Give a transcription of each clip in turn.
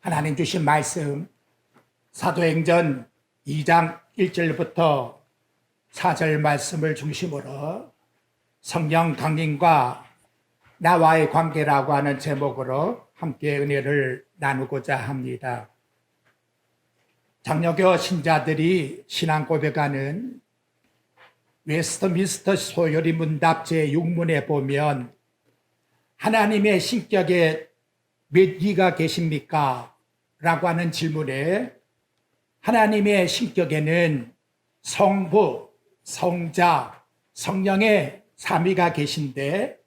하나님 주신 말씀 사도행전 2장 1절부터 4절 말씀을 중심으로 성령 강림과 나와의 관계라고 하는 제목으로 함께 은혜를 나누고자 합니다. 장로교 신자들이 신앙 고백하는 웨스트민스터 소요리 문답 제6문에 보면 하나님의 신격에 몇 위가 계십니까? 라고 하는 질문에 하나님의 신격에는 성부, 성자, 성령의 삼위가 계신데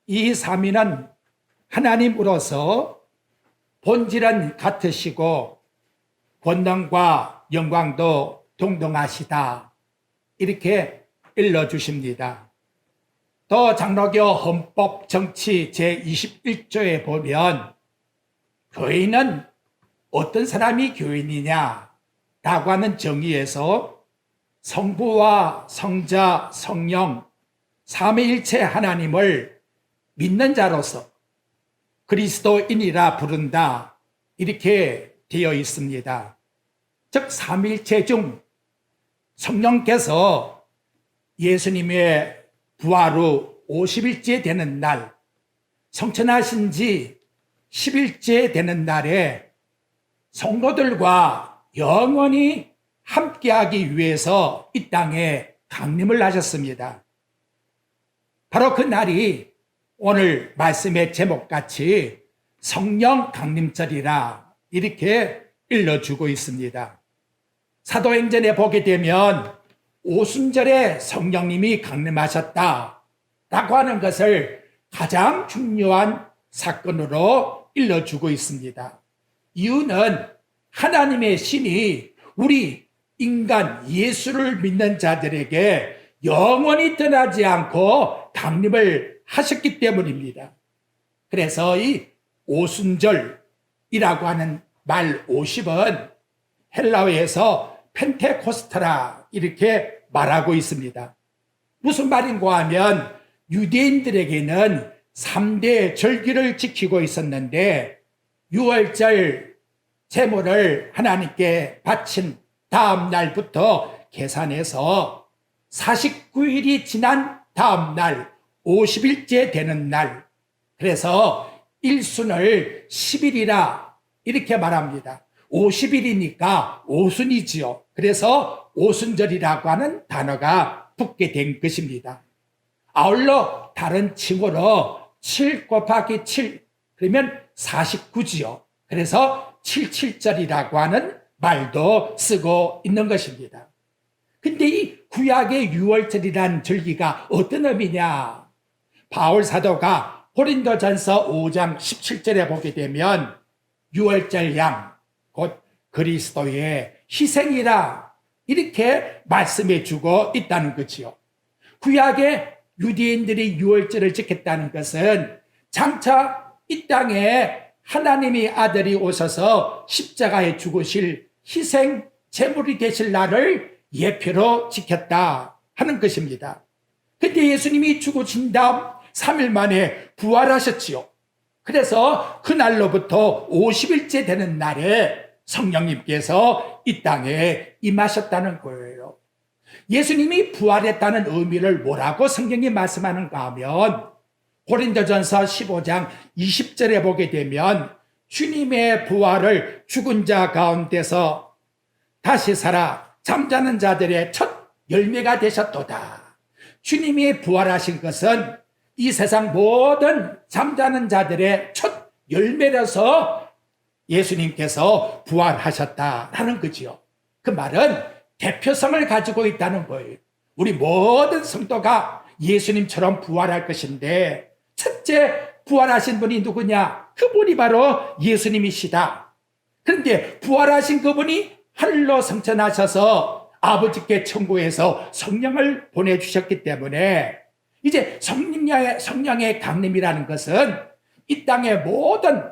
이 삼위는 하나님으로서 본질은 같으시고 권능과 영광도 동등하시다. 이렇게 일러주십니다. 또 장로교 헌법 정치 제21조에 보면 교인은 어떤 사람이 교인이냐 라고 하는 정의에서 성부와 성자, 성령, 삼위일체 하나님을 믿는 자로서 그리스도인이라 부른다. 이렇게 되어 있습니다. 즉 삼위일체 중 성령께서 예수님의 부활 후 50일째 되는 날, 성천하신 지 10일째 되는 날에 성도들과 영원히 함께하기 위해서 이 땅에 강림을 하셨습니다. 바로 그 날이 오늘 말씀의 제목같이 성령 강림절이라 이렇게 일러주고 있습니다. 사도행전에 보게 되면 오순절에 성령님이 강림하셨다라고 하는 것을 가장 중요한 사건으로 일러주고 있습니다. 이유는 하나님의 신이 우리 인간 예수를 믿는 자들에게 영원히 떠나지 않고 강림을 하셨기 때문입니다. 그래서 이 오순절이라고 하는 말 50은 헬라어에서 펜테코스트라 이렇게 말하고 있습니다. 무슨 말인가 하면 유대인들에게는 3대 절기를 지키고 있었는데 6월절 제물을 하나님께 바친 다음 날부터 계산해서 49일이 지난 다음 날 50일째 되는 날, 그래서 일순을 10일이라 이렇게 말합니다. 50일이니까 오순이지요. 그래서 오순절이라고 하는 단어가 붙게 된 것입니다. 아울러 다른 칭호로 7 곱하기 7 그러면 49지요. 그래서 77절이라고 하는 말도 쓰고 있는 것입니다. 근데 이 구약의 6월절이라는 절기가 어떤 의미냐? 바울 사도가 고린도전서 5장 17절에 보게 되면 6월절 양, 곧 그리스도의 희생이라 이렇게 말씀해 주고 있다는 거지요. 구약의 유대인들이 6월절을 지켰다는 것은 장차 이 땅에 하나님의 아들이 오셔서 십자가에 죽으실 희생 제물이 되실 날을 예표로 지켰다 하는 것입니다. 그때 예수님이 죽으신 다음 3일 만에 부활하셨지요. 그래서 그날로부터 50일째 되는 날에 성령님께서 이 땅에 임하셨다는 거예요. 예수님이 부활했다는 의미를 뭐라고 성경이 말씀하는가 하면 고린도전서 15장 20절에 보게 되면 주님의 부활을 죽은 자 가운데서 다시 살아 잠자는 자들의 첫 열매가 되셨도다. 주님이 부활하신 것은 이 세상 모든 잠자는 자들의 첫 열매라서 예수님께서 부활하셨다라는 거지요. 그 말은 대표성을 가지고 있다는 거예요. 우리 모든 성도가 예수님처럼 부활할 것인데 첫째 부활하신 분이 누구냐? 그분이 바로 예수님이시다. 그런데 부활하신 그분이 하늘로 승천하셔서 아버지께 천국에서 성령을 보내주셨기 때문에 이제 성령의 강림이라는 것은 이 땅의 모든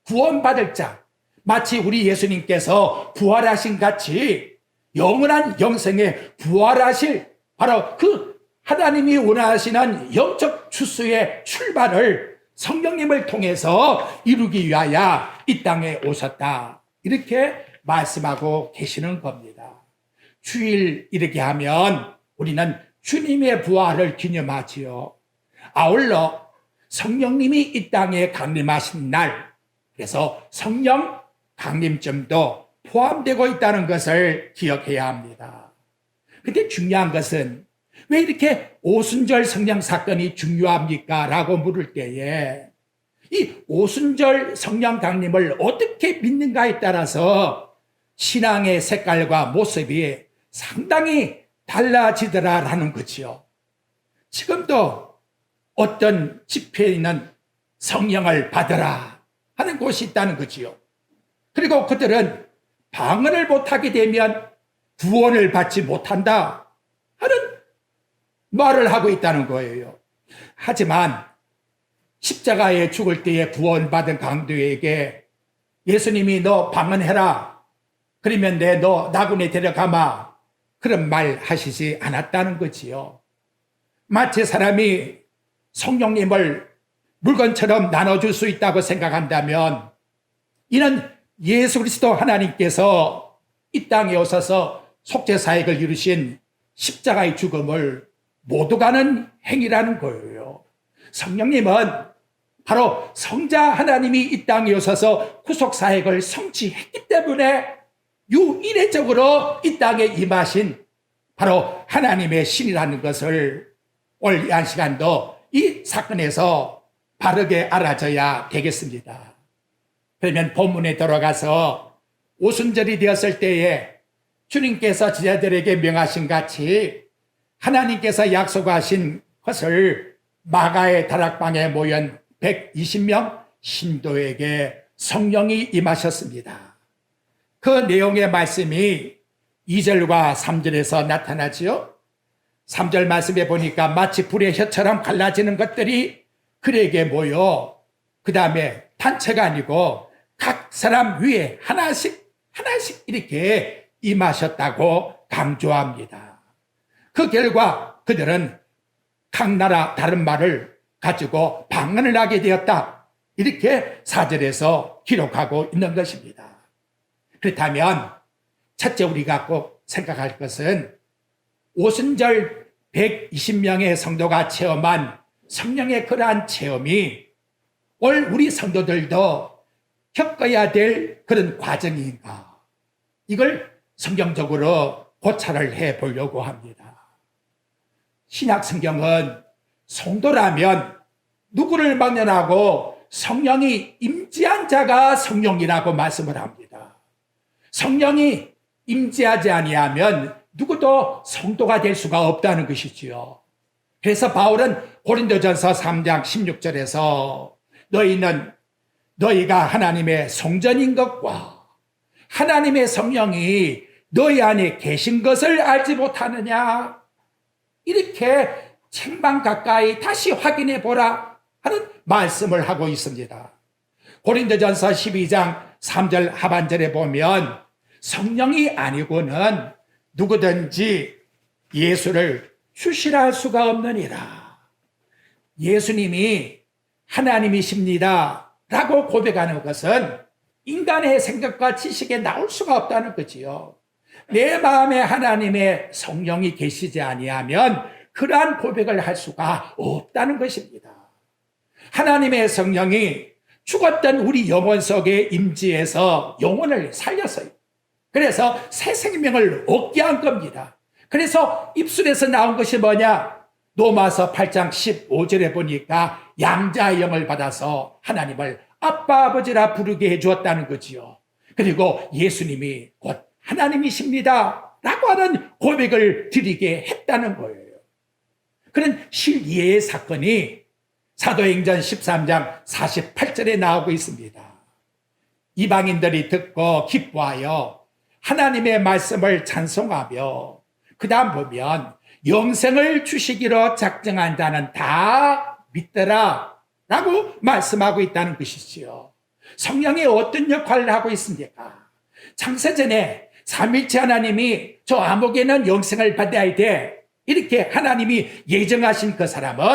구원받을 자, 마치 우리 예수님께서 부활하신 같이 영원한 영생에 부활하실 바로 그 하나님이 원하시는 영적 추수의 출발을 성령님을 통해서 이루기 위하여 이 땅에 오셨다. 이렇게 말씀하고 계시는 겁니다. 주일 이렇게 하면 우리는 주님의 부활을 기념하지요. 아울러 성령님이 이 땅에 강림하신 날, 그래서 성령 강림점도 포함되고 있다는 것을 기억해야 합니다. 근데 중요한 것은 왜 이렇게 오순절 성령 사건이 중요합니까? 라고 물을 때에 이 오순절 성령 강림을 어떻게 믿는가에 따라서 신앙의 색깔과 모습이 상당히 달라지더라라는 거지요. 지금도 어떤 집회에는 성령을 받으라 하는 곳이 있다는 거지요. 그리고 그들은 방언을 못하게 되면 구원을 받지 못한다 하는 말을 하고 있다는 거예요. 하지만 십자가에 죽을 때에 구원받은 강도에게 예수님이 너 방언해라. 그러면 너 나군에 데려가마. 그런 말 하시지 않았다는 거지요. 마치 사람이 성령님을 물건처럼 나눠줄 수 있다고 생각한다면 이는 예수 그리스도 하나님께서 이 땅에 오셔서 속죄사역을 이루신 십자가의 죽음을 못 오가는 행위라는 거예요. 성령님은 바로 성자 하나님이 이 땅에 오셔서 구속사역을 성취했기 때문에 유일회적으로 이 땅에 임하신 바로 하나님의 신이라는 것을 오늘 이 한 시간도 이 사건에서 바르게 알아져야 되겠습니다. 그러면 본문에 들어가서 오순절이 되었을 때에 주님께서 제자들에게 명하신 같이 하나님께서 약속하신 것을 마가의 다락방에 모인 120명 신도에게 성령이 임하셨습니다. 그 내용의 말씀이 2절과 3절에서 나타나지요. 3절 말씀에 보니까 마치 불의 혀처럼 갈라지는 것들이 그에게 모여 그 다음에 단체가 아니고 각 사람 위에 하나씩 이렇게 임하셨다고 강조합니다. 그 결과 그들은 각 나라 다른 말을 가지고 방언을 하게 되었다. 이렇게 4절에서 기록하고 있는 것입니다. 그렇다면 첫째 우리가 꼭 생각할 것은 오순절 120명의 성도가 체험한 성령의 그러한 체험이 올 우리 성도들도 겪어야 될 그런 과정인가. 이걸 성경적으로 고찰을 해보려고 합니다. 신약 성경은 성도라면 누구를 막론하고 성령이 임재한 자가 성령이라고 말씀을 합니다. 성령이 임재하지 아니하면 누구도 성도가 될 수가 없다는 것이지요. 그래서 바울은 고린도전서 3장 16절에서 너희가 하나님의 성전인 것과 하나님의 성령이 너희 안에 계신 것을 알지 못하느냐, 이렇게 책망 가까이 다시 확인해 보라 하는 말씀을 하고 있습니다. 고린도전서 12장 3절 하반절에 보면 성령이 아니고는 누구든지 예수를 주시라 할 수가 없느니라. 예수님이 하나님이십니다 라고 고백하는 것은 인간의 생각과 지식에 나올 수가 없다는 거지요. 내 마음에 하나님의 성령이 계시지 아니하면 그러한 고백을 할 수가 없다는 것입니다. 하나님의 성령이 죽었던 우리 영혼 속에 임재해서 영혼을 살렸어요. 그래서 새 생명을 얻게 한 겁니다. 그래서 입술에서 나온 것이 뭐냐? 로마서 8장 15절에 보니까 양자의 영을 받아서 하나님을 아빠 아버지라 부르게 해주었다는 거지요. 그리고 예수님이 곧 하나님이십니다 라고 하는 고백을 드리게 했다는 거예요. 그런 실예의 사건이 사도행전 13장 48절에 나오고 있습니다. 이방인들이 듣고 기뻐하여 하나님의 말씀을 찬송하며 그 다음 보면 영생을 주시기로 작정한 자는 다 믿더라 라고 말씀하고 있다는 것이지요. 성령이 어떤 역할을 하고 있습니까? 창세전에 삼위일체 하나님이 저 아목에는 영생을 받아야 돼 이렇게 하나님이 예정하신 그 사람은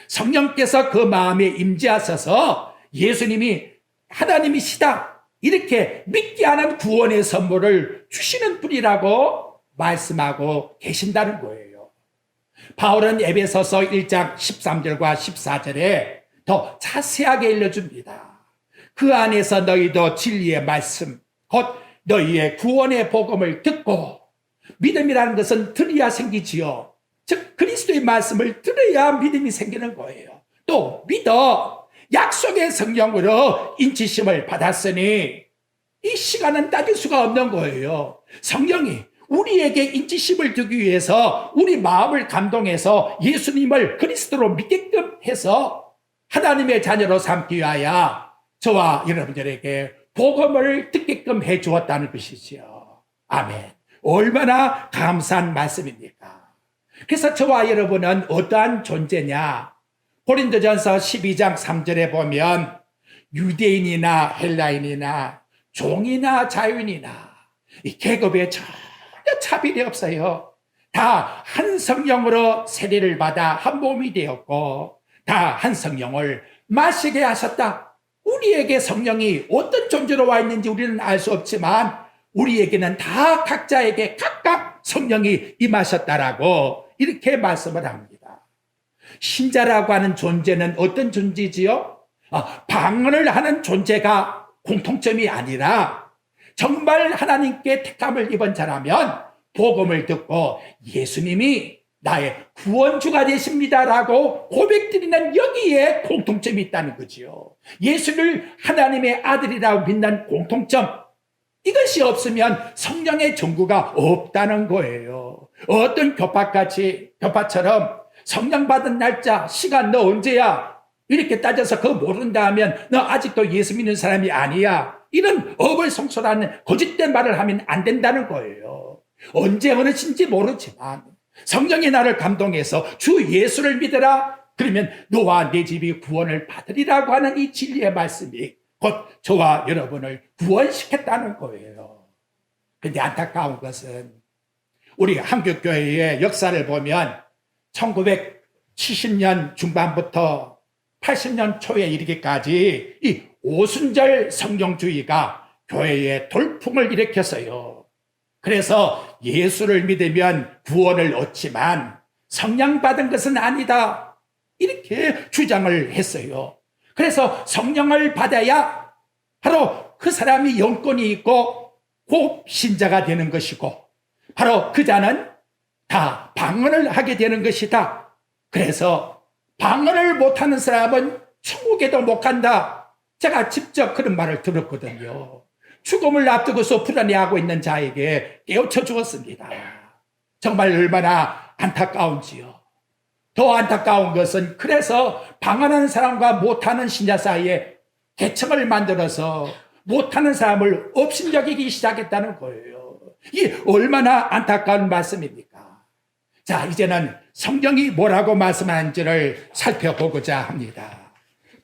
성령께서 그 마음에 임재하셔서 예수님이 하나님이시다 이렇게 믿지 않은 구원의 선물을 주시는 분이라고 말씀하고 계신다는 거예요. 바울은 에베소서 1장 13절과 14절에 더 자세하게 일러줍니다. 그 안에서 너희도 진리의 말씀 곧 너희의 구원의 복음을 듣고, 믿음이라는 것은 들어야 생기지요. 즉 그리스도의 말씀을 들어야 믿음이 생기는 거예요. 또 믿어 약속의 성령으로 인치심을 받았으니 이 시간은 따질 수가 없는 거예요. 성령이 우리에게 인치심을 주기 위해서 우리 마음을 감동해서 예수님을 그리스도로 믿게끔 해서 하나님의 자녀로 삼기 위하여 저와 여러분들에게 복음을 듣게끔 해 주었다는 것이지요. 아멘. 얼마나 감사한 말씀입니까? 그래서 저와 여러분은 어떠한 존재냐? 고린도전서 12장 3절에 보면 유대인이나 헬라인이나 종이나 자유인이나 이 계급에 전혀 차별이 없어요. 다 한 성령으로 세례를 받아 한 몸이 되었고 다 한 성령을 마시게 하셨다. 우리에게 성령이 어떤 존재로 와 있는지 우리는 알 수 없지만 우리에게는 다 각자에게 각각 성령이 임하셨다라고 이렇게 말씀을 합니다. 신자라고 하는 존재는 어떤 존재지요? 방언을 하는 존재가 공통점이 아니라 정말 하나님께 택함을 입은 자라면 복음을 듣고 예수님이 나의 구원주가 되십니다라고 고백드리는 여기에 공통점이 있다는 거지요. 예수를 하나님의 아들이라고 믿는 공통점, 이것이 없으면 성령의 전구가 없다는 거예요. 어떤 교파처럼 성령 받은 날짜, 시간 너 언제야? 이렇게 따져서 그거 모른다 하면 너 아직도 예수 믿는 사람이 아니야. 이런 어불성설하는 거짓된 말을 하면 안 된다는 거예요. 언제 어느 신지 모르지만 성령이 나를 감동해서 주 예수를 믿으라. 그러면 너와 내 집이 구원을 받으리라고 하는 이 진리의 말씀이 곧 저와 여러분을 구원시켰다는 거예요. 그런데 안타까운 것은 우리 한국교회의 역사를 보면 1970년 중반부터 80년 초에 이르기까지 이 오순절 성령주의가 교회에 돌풍을 일으켰어요. 그래서 예수를 믿으면 구원을 얻지만 성령 받은 것은 아니다. 이렇게 주장을 했어요. 그래서 성령을 받아야 바로 그 사람이 영권이 있고 곧 신자가 되는 것이고 바로 그 자는 다 방언을 하게 되는 것이다. 그래서 방언을 못하는 사람은 천국에도 못 간다. 제가 직접 그런 말을 들었거든요. 죽음을 앞두고서 불안해하고 있는 자에게 깨우쳐 주었습니다. 정말 얼마나 안타까운지요. 더 안타까운 것은 그래서 방언하는 사람과 못하는 신자 사이에 계층을 만들어서 못하는 사람을 업신여기기 시작했다는 거예요. 이게 얼마나 안타까운 말씀입니까? 자, 이제는 성경이 뭐라고 말씀하는지를 살펴보고자 합니다.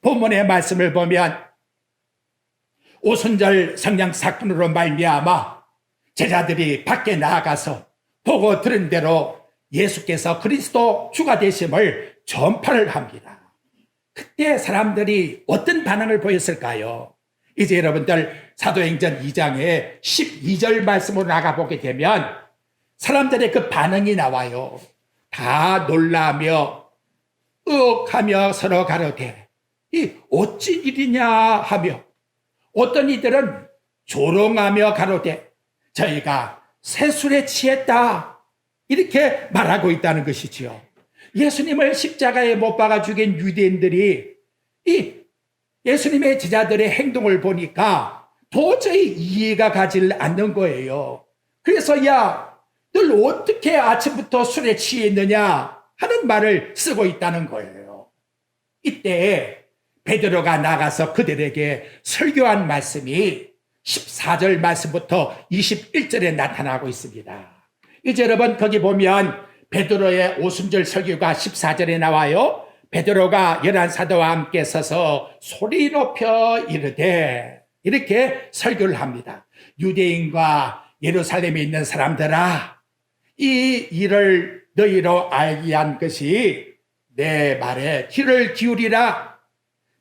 본문의 말씀을 보면 오순절 성령 사건으로 말미암아 제자들이 밖에 나아가서 보고 들은 대로 예수께서 그리스도 주가 되심을 전파를 합니다. 그때 사람들이 어떤 반응을 보였을까요? 이제 여러분들 사도행전 2장에 12절 말씀으로 나가보게 되면 사람들의 그 반응이 나와요. 다 놀라며 의혹하며 서로 가로되 이 어찌 일이냐 하며 어떤 이들은 조롱하며 가로되 저희가 새술에 취했다 이렇게 말하고 있다는 것이지요. 예수님을 십자가에 못 박아 죽인 유대인들이 이 예수님의 제자들의 행동을 보니까 도저히 이해가 가지 않는 거예요. 그래서 야, 늘 어떻게 아침부터 술에 취했느냐 하는 말을 쓰고 있다는 거예요. 이때 베드로가 나가서 그들에게 설교한 말씀이 14절 말씀부터 21절에 나타나고 있습니다. 이제 여러분 거기 보면 베드로의 오순절 설교가 14절에 나와요. 베드로가 11사도와 함께 서서 소리 높여 이르되 이렇게 설교를 합니다. 유대인과 예루살렘에 있는 사람들아, 이 일을 너희로 알게 한 것이 내 말에 귀를 기울이라.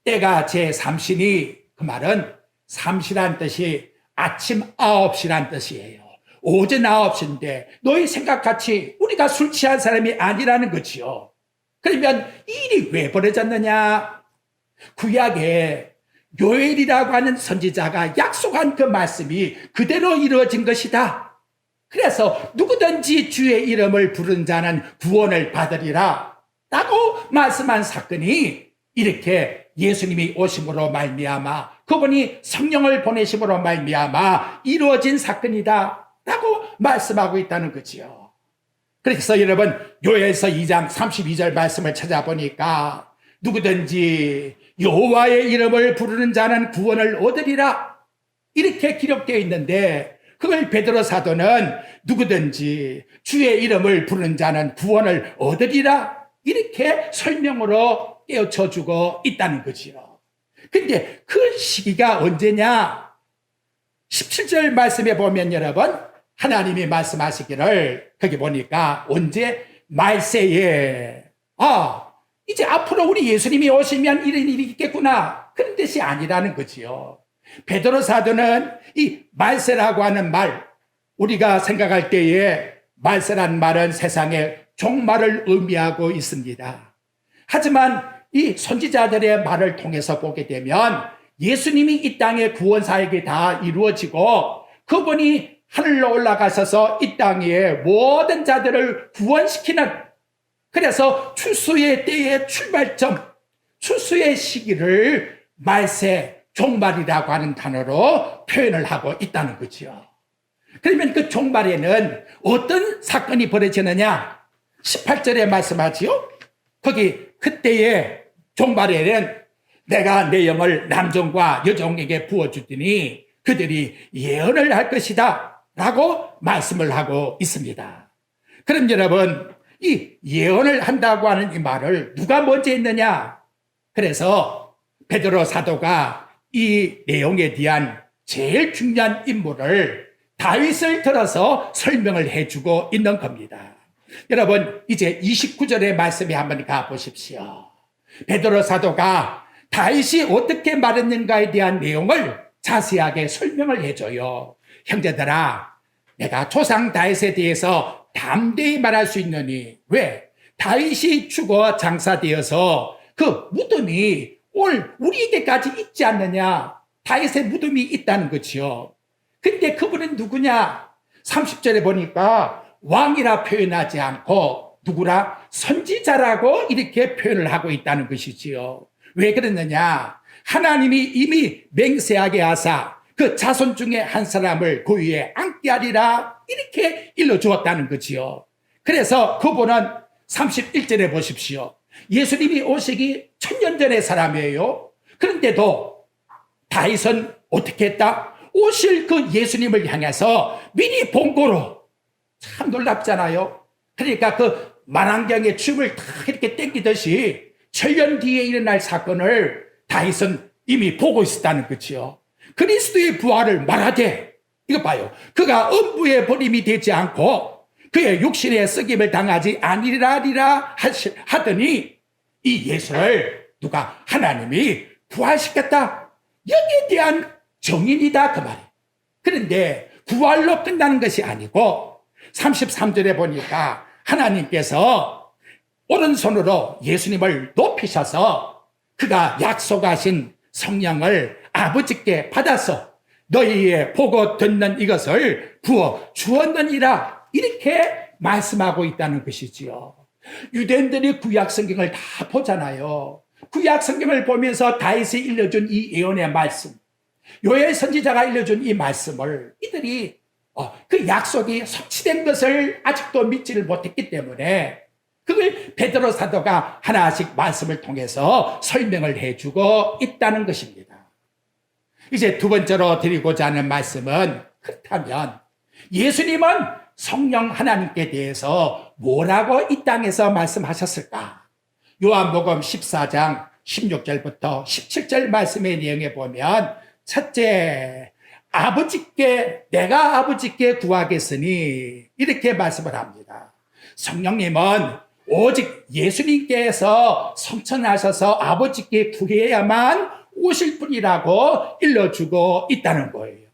때가 제3시니, 그 말은 삼시란 뜻이 아침 9시란 뜻이에요. 오전 9시인데 너희 생각같이 우리가 술 취한 사람이 아니라는 거지요. 그러면 이 일이 왜 벌어졌느냐? 구약에 요엘이라고 하는 선지자가 약속한 그 말씀이 그대로 이루어진 것이다. 그래서 누구든지 주의 이름을 부른 자는 구원을 받으리라 라고 말씀한 사건이 이렇게 예수님이 오심으로 말미암아, 그분이 성령을 보내심으로 말미암아 이루어진 사건이다 라고 말씀하고 있다는 거지요. 그래서 여러분, 요엘서 2장 32절 말씀을 찾아보니까 누구든지 여호와의 이름을 부르는 자는 구원을 얻으리라 이렇게 기록되어 있는데, 그걸 베드로 사도는 누구든지 주의 이름을 부르는 자는 구원을 얻으리라 이렇게 설명으로 깨우쳐주고 있다는 거지요. 근데 그 시기가 언제냐? 17절 말씀에 보면 여러분, 하나님이 말씀하시기를, 거기 보니까 언제? 말세에, 이제 앞으로 우리 예수님이 오시면 이런 일이 있겠구나, 그런 뜻이 아니라는 거지요. 베드로 사도는 이 말세라고 하는 말, 우리가 생각할 때에 말세란 말은 세상의 종말을 의미하고 있습니다. 하지만 이 선지자들의 말을 통해서 보게 되면 예수님이 이 땅의 구원사역이 다 이루어지고 그분이 하늘로 올라가셔서 이 땅의 모든 자들을 구원시키는, 그래서 출수의 때의 출발점, 출수의 시기를 말세, 종말이라고 하는 단어로 표현을 하고 있다는 거죠. 그러면 그 종말에는 어떤 사건이 벌어지느냐? 18절에 말씀하지요. 거기 그때의 종말에는 내가 내 영을 남종과 여종에게 부어주더니 그들이 예언을 할 것이다 라고 말씀을 하고 있습니다. 그럼 여러분, 이 예언을 한다고 하는 이 말을 누가 먼저 했느냐? 그래서 베드로 사도가 이 내용에 대한 제일 중요한 인물을 다윗을 들어서 설명을 해주고 있는 겁니다. 여러분, 이제 29절의 말씀에 한번 가보십시오. 베드로 사도가 다윗이 어떻게 말했는가에 대한 내용을 자세하게 설명을 해줘요. 형제들아, 내가 조상 다윗에 대해서 담대히 말할 수 있느니, 왜? 다윗이 죽어 장사되어서 그 무덤이 우리에게까지 있지 않느냐? 다윗의 무덤이 있다는 거지요. 근데 그분은 누구냐? 30절에 보니까 왕이라 표현하지 않고 누구라? 선지자라고 이렇게 표현을 하고 있다는 것이지요. 왜 그랬느냐? 하나님이 이미 맹세하게 하사 그 자손 중에 한 사람을 그 위에 앉게 하리라 이렇게 일러주었다는 거지요. 그래서 그분은 31절에 보십시오. 예수님이 오시기 1000년 전의 사람이에요. 그런데도 다윗은 어떻게 했다? 오실 그 예수님을 향해서 미리 본고로, 참 놀랍잖아요. 그러니까 그 만왕경의 춤을 다 이렇게 땡기듯이 1000년 뒤에 일어날 사건을 다윗은 이미 보고 있었다는 거지요. 그리스도의 부활을 말하되, 이거 봐요, 그가 음부의 버림이 되지 않고 그의 육신의 썩임을 당하지 아니리라 하더니 이 예수를 누가? 하나님이 부활시켰다, 여기에 대한 정인이다 그 말이에요. 그런데 부활로 끝나는 것이 아니고 33절에 보니까 하나님께서 오른손으로 예수님을 높이셔서 그가 약속하신 성령을 아버지께 받아서 너희의 보고 듣는 이것을 부어 주었느니라 이렇게 말씀하고 있다는 것이지요. 유대인들이 구약 성경을 다 보잖아요. 구약 성경을 보면서 다윗이 일러준 이 예언의 말씀, 요엘 선지자가 일러준 이 말씀을 이들이 그 약속이 성취된 것을 아직도 믿지를 못했기 때문에 그걸 베드로 사도가 하나씩 말씀을 통해서 설명을 해주고 있다는 것입니다. 이제 두 번째로 드리고자 하는 말씀은, 그렇다면 예수님은 성령 하나님께 대해서 뭐라고 이 땅에서 말씀하셨을까? 요한복음 14장 16절부터 17절 말씀의 내용에 보면, 첫째, 내가 아버지께 구하겠으니 이렇게 말씀을 합니다. 성령님은 오직 예수님께서 성천하셔서 아버지께 구해야만 오실 분이라고 일러주고 있다는 거예요.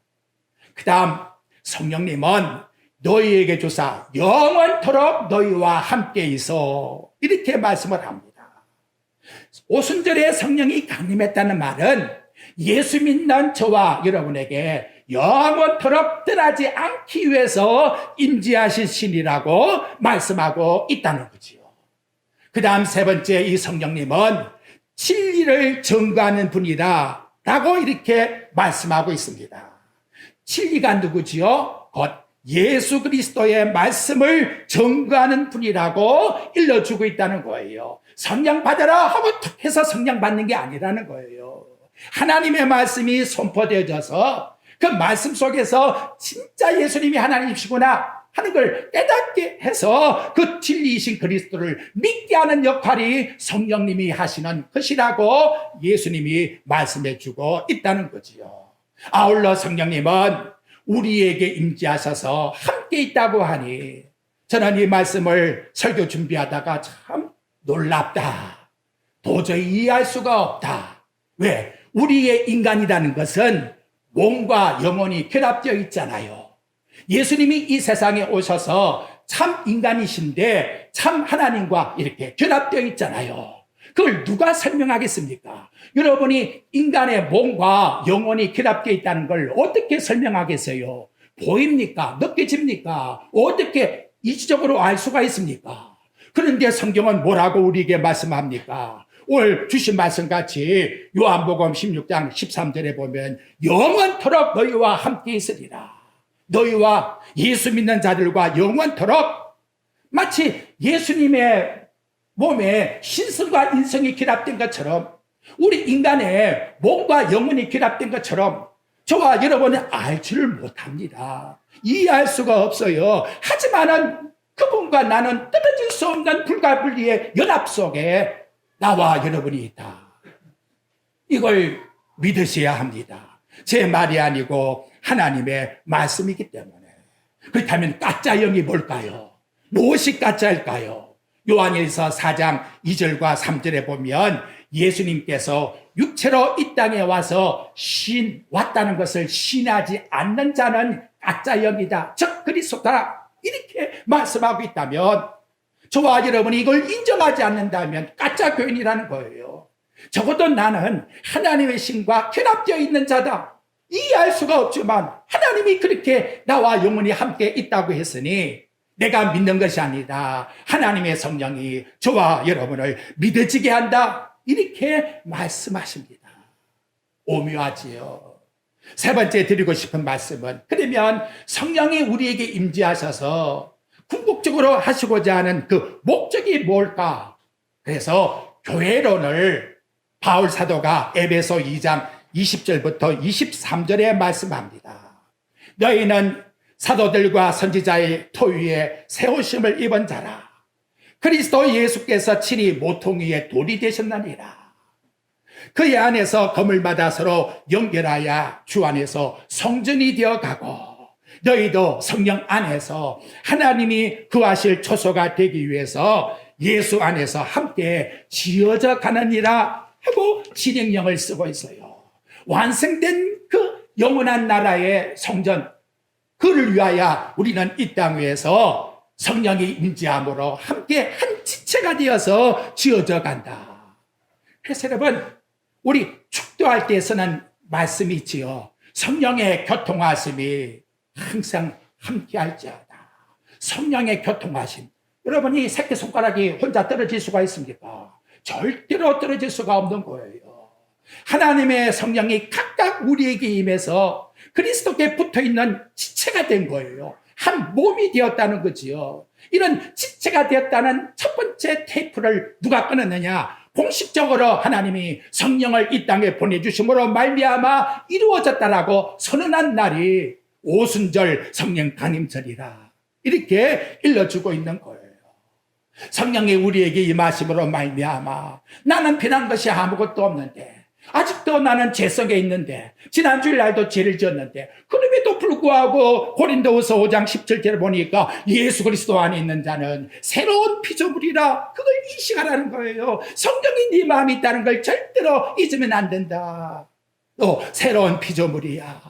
그 다음 성령님은 너희에게 주사 영원토록 너희와 함께 있어, 이렇게 말씀을 합니다. 오순절에 성령이 강림했다는 말은 예수 믿는 저와 여러분에게 영원토록 떠나지 않기 위해서 임재하신 신이라고 말씀하고 있다는 거지요. 그 다음 세 번째, 이 성령님은 진리를 증거하는 분이다 라고 이렇게 말씀하고 있습니다. 진리가 누구지요? 곧 예수 그리스도의 말씀을 증거하는 분이라고 일러주고 있다는 거예요. 성령 받아라 하고 툭 해서 성령 받는 게 아니라는 거예요. 하나님의 말씀이 선포되어져서 그 말씀 속에서 진짜 예수님이 하나님이시구나 하는 걸 깨닫게 해서 그 진리이신 그리스도를 믿게 하는 역할이 성령님이 하시는 것이라고 예수님이 말씀해 주고 있다는 거지요. 아울러 성령님은 우리에게 임재하셔서 함께 있다고 하니 저는 이 말씀을 설교 준비하다가 참 놀랍다. 도저히 이해할 수가 없다. 왜? 우리의 인간이라는 것은 몸과 영혼이 결합되어 있잖아요. 예수님이 이 세상에 오셔서 참 인간이신데 참 하나님과 이렇게 결합되어 있잖아요. 그걸 누가 설명하겠습니까? 여러분이 인간의 몸과 영혼이 결합되어 있다는 걸 어떻게 설명하겠어요? 보입니까? 느껴집니까? 어떻게 이지적으로 알 수가 있습니까? 그런데 성경은 뭐라고 우리에게 말씀합니까? 오늘 주신 말씀같이 요한복음 16장 13절에 보면 영원토록 너희와 함께 있으리라. 너희와 예수 믿는 자들과 영원토록, 마치 예수님의 몸에 신성과 인성이 결합된 것처럼 우리 인간의 몸과 영혼이 결합된 것처럼 저와 여러분은 알지를 못합니다. 이해할 수가 없어요. 하지만은 그분과 나는 떨어질 수 없는 불가분리의 연합 속에 나와 여러분이 있다. 이걸 믿으셔야 합니다. 제 말이 아니고 하나님의 말씀이기 때문에. 그렇다면 가짜 영이 뭘까요? 무엇이 가짜일까요? 요한일서 4장 2절과 3절에 보면 예수님께서 육체로 이 땅에 와서 왔다는 것을 신하지 않는 자는 가짜 영이다, 즉 그리스도다, 이렇게 말씀하고 있다면 저와 여러분이 이걸 인정하지 않는다면 가짜 교인이라는 거예요. 적어도 나는 하나님의 신과 결합되어 있는 자다. 이해할 수가 없지만 하나님이 그렇게 나와 영원히 함께 있다고 했으니 내가 믿는 것이 아니다, 하나님의 성령이 저와 여러분을 믿어지게 한다, 이렇게 말씀하십니다. 오묘하지요. 세 번째 드리고 싶은 말씀은, 그러면 성령이 우리에게 임재하셔서 궁극적으로 하시고자 하는 그 목적이 뭘까? 그래서 교회론을 바울 사도가 에베소 2장 20절부터 23절에 말씀합니다. 너희는 사도들과 선지자의 토위에 세우심을 입은 자라. 그리스도 예수께서 친히 모퉁 위에 돌이 되셨느니라. 그의 안에서 거물마다 서로 연결하여 주 안에서 성전이 되어가고 너희도 성령 안에서 하나님이 거하실 초소가 되기 위해서 예수 안에서 함께 지어져 가느니라 하고 진행령을 쓰고 있어요. 완성된 그 영원한 나라의 성전, 그를 위하여 우리는 이 땅 위에서 성령이 임재함으로 함께 한 지체가 되어서 지어져 간다. 그래서 여러분, 우리 축도할 때 쓰는 말씀이 있지요. 성령의 교통하심이 항상 함께 할지어다. 성령의 교통하심. 여러분이 새끼손가락이 혼자 떨어질 수가 있습니까? 절대로 떨어질 수가 없는 거예요. 하나님의 성령이 각각 우리에게 임해서 그리스도께 붙어있는 지체가 된 거예요. 한 몸이 되었다는 거지요. 이런 지체가 되었다는 첫 번째 테이프를 누가 끊었느냐? 공식적으로 하나님이 성령을 이 땅에 보내주심으로 말미암아 이루어졌다라고 선언한 날이 오순절 성령 강림절이라, 이렇게 일러주고 있는 거예요. 성령이 우리에게 임하심으로 말미암아 나는 변한 것이 아무것도 없는데 아직도 나는 죄성에 있는데, 지난주일 날도 죄를 지었는데, 그럼에도 불구하고 고린도후서 5장 17절을 보니까 예수 그리스도 안에 있는 자는 새로운 피조물이라, 그걸 인식하라는 거예요. 성령이 네 마음에 있다는 걸 절대로 잊으면 안 된다. 또 새로운 피조물이야.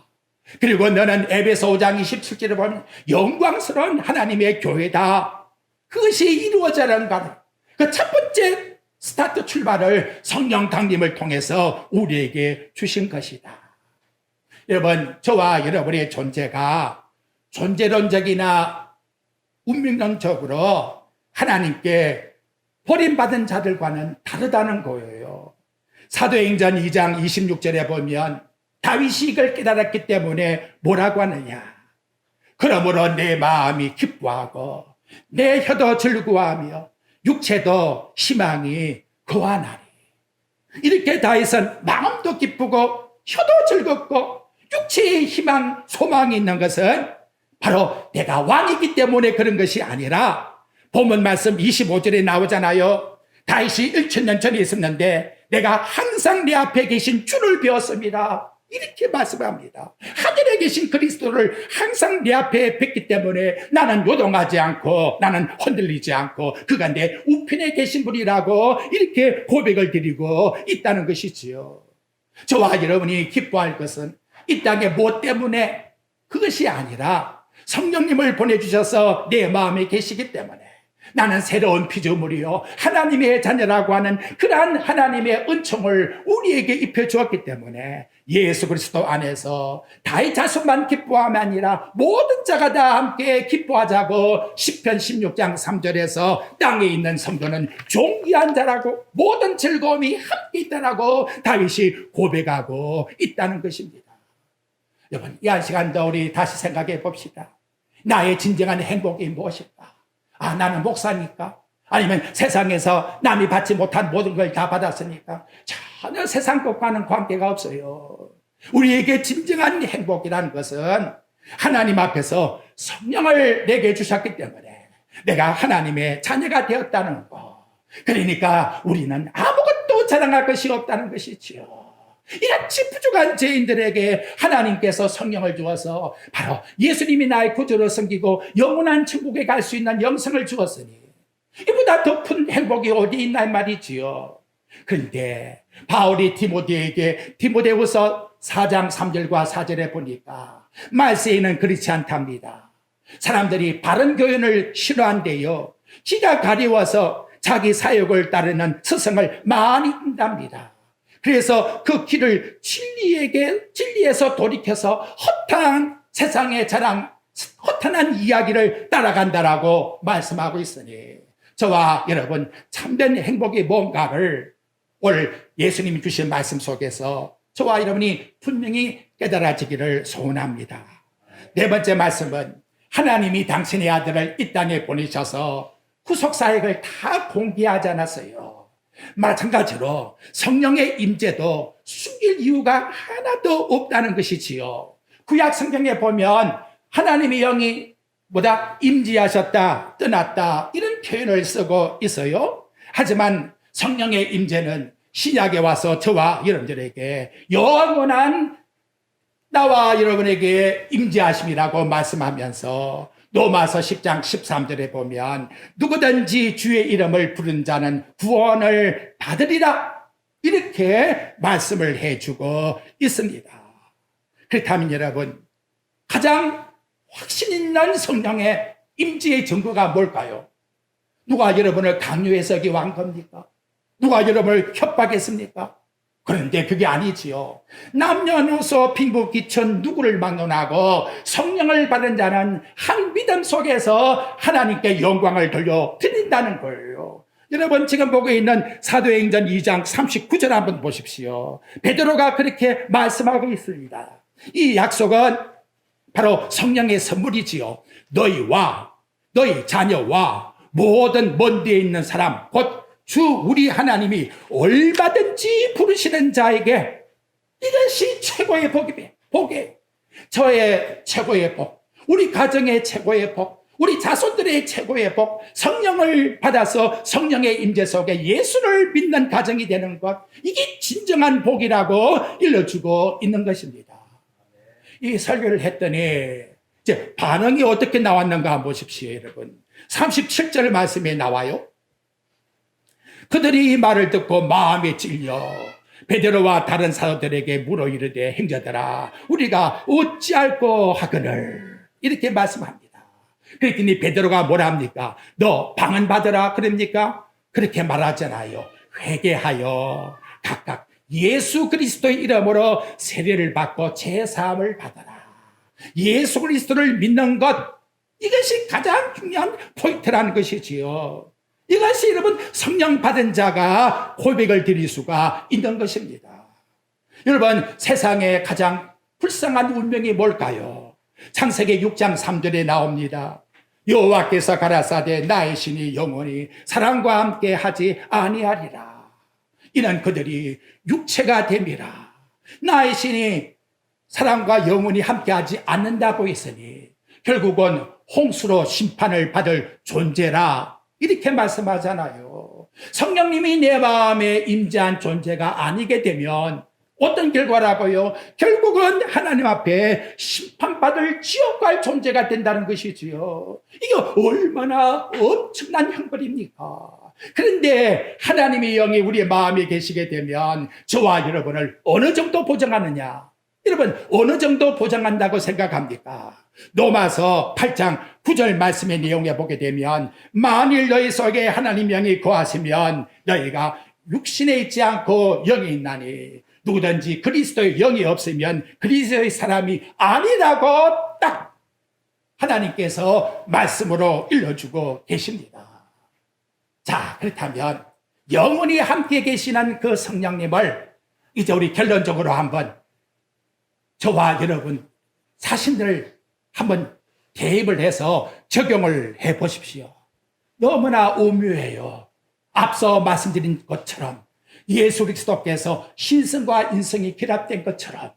그리고 너는 에베소 5장 27절을 보면 영광스러운 하나님의 교회다. 그것이 이루어져라는 것. 그 첫 번째 스타트 출발을 성령 강림을 통해서 우리에게 주신 것이다. 여러분, 저와 여러분의 존재가 존재론적이나 운명론적으로 하나님께 버림받은 자들과는 다르다는 거예요. 사도행전 2장 26절에 보면 다윗이 이걸 깨달았기 때문에 뭐라고 하느냐. 그러므로 내 마음이 기뻐하고 내 혀도 즐거워하며 육체도 희망이 거하나니. 이렇게 다윗은 마음도 기쁘고 혀도 즐겁고 육체의 희망, 소망이 있는 것은 바로 내가 왕이기 때문에 그런 것이 아니라 본문 말씀 25절에 나오잖아요. 다윗이 1000년 전에 있었는데 내가 항상 내 앞에 계신 주를 배웠습니다. 이렇게 말씀합니다. 하늘에 계신 그리스도를 항상 내 앞에 뵙기 때문에 나는 요동하지 않고 나는 흔들리지 않고 그가 내 우편에 계신 분이라고 이렇게 고백을 드리고 있다는 것이지요. 저와 여러분이 기뻐할 것은 이 땅에 뭐 때문에 그것이 아니라 성령님을 보내주셔서 내 마음에 계시기 때문에 나는 새로운 피조물이요 하나님의 자녀라고 하는 그러한 하나님의 은총을 우리에게 입혀주었기 때문에 예수 그리스도 안에서 다윗 자손만 기뻐함이 아니라 모든 자가 다 함께 기뻐하자고 시편 16장 3절에서 땅에 있는 성도는 존귀한 자라고 모든 즐거움이 함께 있다라고 다윗이 고백하고 있다는 것입니다. 여러분, 이 한 시간도 우리 다시 생각해 봅시다. 나의 진정한 행복이 무엇일까? 아, 나는 목사니까? 아니면 세상에서 남이 받지 못한 모든 걸 다 받았으니까? 전혀 세상 것과는 관계가 없어요. 우리에게 진정한 행복이라는 것은 하나님 앞에서 성령을 내게 주셨기 때문에 내가 하나님의 자녀가 되었다는 거. 그러니까 우리는 아무것도 자랑할 것이 없다는 것이지요. 이같이 부족한 죄인들에게 하나님께서 성령을 주어서 바로 예수님이 나의 구주로 섬기고 영원한 천국에 갈 수 있는 영생을 주었으니 이보다 더 큰 행복이 어디 있나 말이지요. 그런데 바울이 디모데에게 디모데후서 4장 3절과 4절에 보니까 말세에는 그렇지 않답니다. 사람들이 바른 교훈을 싫어한대요. 기가 가려워서 자기 사욕을 따르는 스승을 많이 한답니다. 그래서 그 길을 진리에서 돌이켜서 허탄한 세상의 자랑, 허탄한 이야기를 따라간다라고 말씀하고 있으니 저와 여러분 참된 행복이 뭔가를 오늘 예수님이 주신 말씀 속에서 저와 여러분이 분명히 깨달아지기를 소원합니다. 네 번째 말씀은 하나님이 당신의 아들을 이 땅에 보내셔서 구속사역을 다 공개하지 않았어요. 마찬가지로 성령의 임재도 숨길 이유가 하나도 없다는 것이지요. 구약 성경에 보면 하나님의 영이 임재하셨다, 떠났다 이런 표현을 쓰고 있어요. 하지만 성령의 임재는 신약에 와서 저와 여러분들에게 영원한 나와 여러분에게 임재하심이라고 말씀하면서 로마서 10장 13절에 보면 누구든지 주의 이름을 부른 자는 구원을 받으리라 이렇게 말씀을 해주고 있습니다. 그렇다면 여러분 가장 확신 있는 성령의 임재의 증거가 뭘까요? 누가 여러분을 강요해서 기한 겁니까? 누가 여러분을 협박했습니까? 그런데 그게 아니지요. 남녀노소 빈부귀천 누구를 막론하고 성령을 받은 자는 한 믿음 속에서 하나님께 영광을 돌려드린다는 거예요. 여러분 지금 보고 있는 사도행전 2장 39절 한번 보십시오. 베드로가 그렇게 말씀하고 있습니다. 이 약속은 바로 성령의 선물이지요. 너희와 너희 자녀와 모든 먼 데에 있는 사람 곧 주 우리 하나님이 얼마든지 부르시는 자에게 이것이 최고의 복이에요. 저의 최고의 복, 우리 가정의 최고의 복, 우리 자손들의 최고의 복, 성령을 받아서 성령의 임재 속에 예수를 믿는 가정이 되는 것, 이게 진정한 복이라고 일러주고 있는 것입니다. 이 설교를 했더니 이제 반응이 어떻게 나왔는가 한번 보십시오, 여러분. 37절 말씀에 나와요. 그들이 이 말을 듣고 마음에 찔려 베드로와 다른 사도들에게 물어 이르되, 형제들아, 우리가 어찌할꼬 하거늘, 이렇게 말씀합니다. 그랬더니 베드로가 뭐라 합니까? 너 방언 받으라 그럽니까? 그렇게 말하잖아요. 회개하여 각각 예수 그리스도의 이름으로 세례를 받고 제사함을 받아라. 예수 그리스도를 믿는 것, 이것이 가장 중요한 포인트라는 것이지요. 이것이 여러분 성령 받은 자가 고백을 드릴 수가 있는 것입니다. 여러분, 세상에 가장 불쌍한 운명이 뭘까요? 창세기 6장 3절에 나옵니다. 여호와께서 가라사대 나의 신이 영원히 사람과 함께 하지 아니하리라. 이는 그들이 육체가 됨이라. 나의 신이 사람과 영원히 함께 하지 않는다고 했으니 결국은 홍수로 심판을 받을 존재라, 이렇게 말씀하잖아요. 성령님이 내 마음에 임재한 존재가 아니게 되면 어떤 결과라고요? 결국은 하나님 앞에 심판받을 지옥 갈 존재가 된다는 것이지요. 이게 얼마나 엄청난 형벌입니까? 그런데 하나님의 영이 우리의 마음에 계시게 되면 저와 여러분을 어느 정도 보장하느냐? 여러분, 어느 정도 보장한다고 생각합니까? 로마서 8장 9절 말씀의 내용에 보게 되면, 만일 너희 속에 하나님 영이 거하시면 너희가 육신에 있지 않고 영이 있나니 누구든지 그리스도의 영이 없으면 그리스도의 사람이 아니라고 딱 하나님께서 말씀으로 일러주고 계십니다. 자, 그렇다면 영원히 함께 계시는 그 성령님을 이제 우리 결론적으로 한번 저와 여러분 자신들 한번 대입을 해서 적용을 해 보십시오. 너무나 오묘해요. 앞서 말씀드린 것처럼 예수 그리스도께서 신성과 인성이 결합된 것처럼,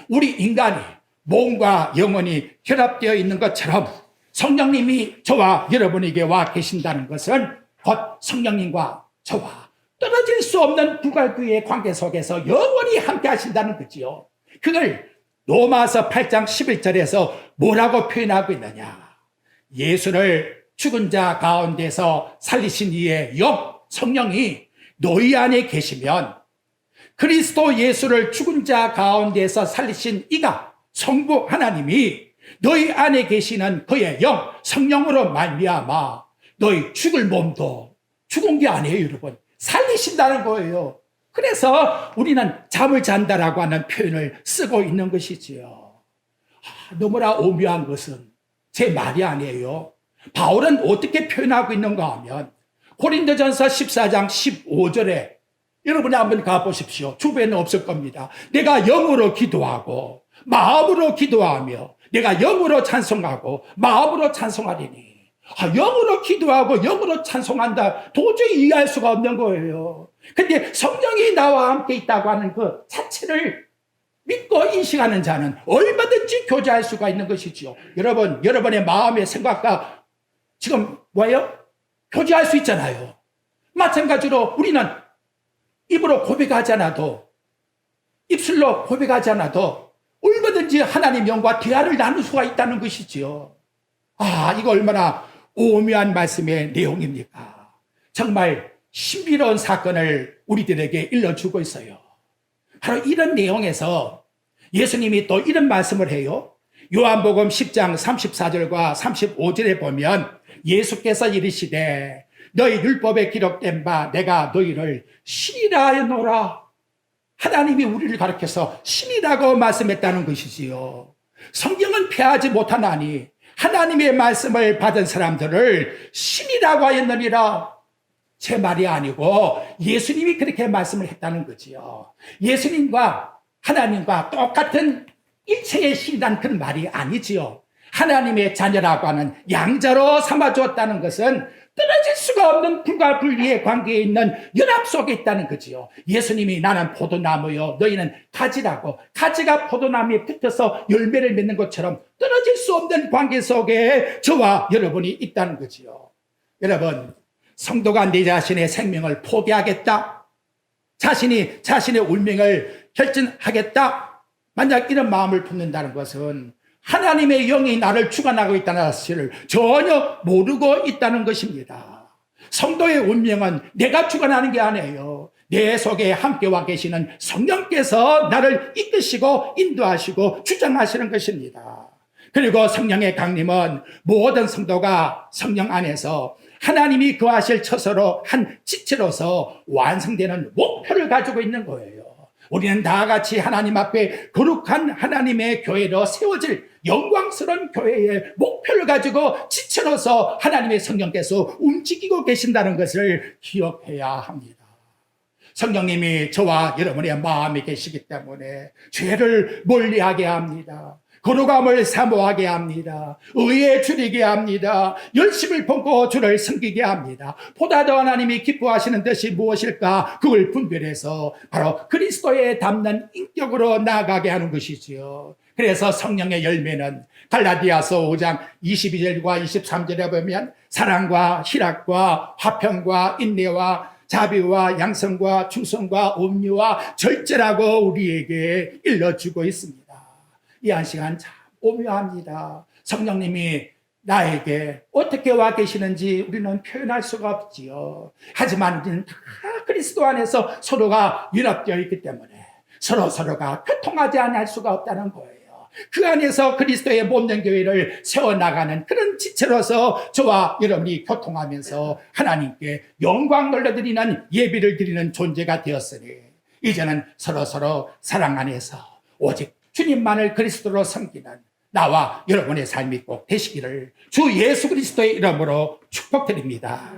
우리 인간이 몸과 영혼이 결합되어 있는 것처럼 성령님이 저와 여러분에게 와 계신다는 것은 곧 성령님과 저와 떨어질 수 없는 부갈구의 관계 속에서 영원히 함께 하신다는 거지요. 그걸 로마서 8장 11절에서 뭐라고 표현하고 있느냐? 예수를 죽은 자 가운데서 살리신 이의 영, 성령이 너희 안에 계시면 그리스도 예수를 죽은 자 가운데서 살리신 이가 성부 하나님이 너희 안에 계시는 그의 영, 성령으로 말미암아 너희 죽을 몸도 죽은 게 아니에요, 여러분. 살리신다는 거예요. 그래서 우리는 잠을 잔다라고 하는 표현을 쓰고 있는 것이지요. 너무나 오묘한 것은 제 말이 아니에요. 바울은 어떻게 표현하고 있는가 하면 고린도전서 14장 15절에 여러분이 한번 가보십시오. 주변에 없을 겁니다. 내가 영으로 기도하고 마음으로 기도하며 내가 영으로 찬송하고 마음으로 찬송하리니. 영으로 기도하고 영으로 찬송한다. 도저히 이해할 수가 없는 거예요. 근데 성령이 나와 함께 있다고 하는 그 자체를 믿고 인식하는 자는 얼마든지 교제할 수가 있는 것이지요. 여러분, 여러분의 마음의 생각과 지금 뭐예요? 교제할 수 있잖아요. 마찬가지로 우리는 입으로 고백하지 않아도, 입술로 고백하지 않아도 얼마든지 하나님 영과 대화를 나눌 수가 있다는 것이지요. 이거 얼마나 오묘한 말씀의 내용입니까? 정말 신비로운 사건을 우리들에게 일러주고 있어요. 바로 이런 내용에서 예수님이 또 이런 말씀을 해요. 요한복음 10장 34절과 35절에 보면 예수께서 이르시되 너희 율법에 기록된 바 내가 너희를 신이라 하노라. 하나님이 우리를 가르쳐서 신이라고 말씀했다는 것이지요. 성경은 폐하지 못하나니 하나님의 말씀을 받은 사람들을 신이라고 하였느니라. 제 말이 아니고 예수님이 그렇게 말씀을 했다는 거지요. 예수님과 하나님과 똑같은 일체의 신이란 그런 말이 아니지요. 하나님의 자녀라고 하는 양자로 삼아주었다는 것은 떨어질 수가 수가 없는 불가분리의 관계에 있는 연합 속에 있다는 거지요. 예수님이 나는 포도나무요 너희는 가지라고, 가지가 포도나무에 붙어서 열매를 맺는 것처럼 떨어질 수 없는 관계 속에 저와 여러분이 있다는 거지요. 여러분, 성도가 내 자신의 생명을 포기하겠다, 자신의 운명을 결정하겠다, 만약 이런 마음을 품는다는 것은 하나님의 영이 나를 주관하고 있다는 사실을 전혀 모르고 있다는 것입니다. 성도의 운명은 내가 주관하는 게 아니에요. 내 속에 함께 와 계시는 성령께서 나를 이끄시고 인도하시고 주장하시는 것입니다. 그리고 성령의 강림은 모든 성도가 성령 안에서 하나님이 거하실 처소로 한 지체로서 완성되는 목표를 가지고 있는 거예요. 우리는 다 같이 하나님 앞에 거룩한 하나님의 교회로 세워질 영광스러운 교회의 목표를 가지고 지체로서 하나님의 성령께서 움직이고 계신다는 것을 기억해야 합니다. 성령님이 저와 여러분의 마음에 계시기 때문에 죄를 멀리하게 합니다. 거룩함을 사모하게 합니다. 의에 줄이게 합니다. 열심을 품고 주를 섬기게 합니다. 보다 더 하나님이 기뻐하시는 뜻이 무엇일까? 그걸 분별해서 바로 그리스도에 닮는 인격으로 나아가게 하는 것이지요. 그래서 성령의 열매는 갈라디아서 5장 22절과 23절에 보면 사랑과 희락과 화평과 인내와 자비와 양성과 충성과 온유와 절제라고 우리에게 일러주고 있습니다. 이 한 시간 참 오묘합니다. 성령님이 나에게 어떻게 와 계시는지 우리는 표현할 수가 없지요. 하지만 우리는 다 그리스도 안에서 서로가 연합되어 있기 때문에 서로가 교통하지 않을 수가 없다는 거예요. 그 안에서 그리스도의 몸된 교회를 세워나가는 그런 지체로서 저와 여러분이 교통하면서 하나님께 영광 돌려드리는 예비를 드리는 존재가 되었으니 이제는 서로 사랑 안에서 오직 주님만을 그리스도로 섬기는 나와 여러분의 삶이 꼭 되시기를 주 예수 그리스도의 이름으로 축복드립니다.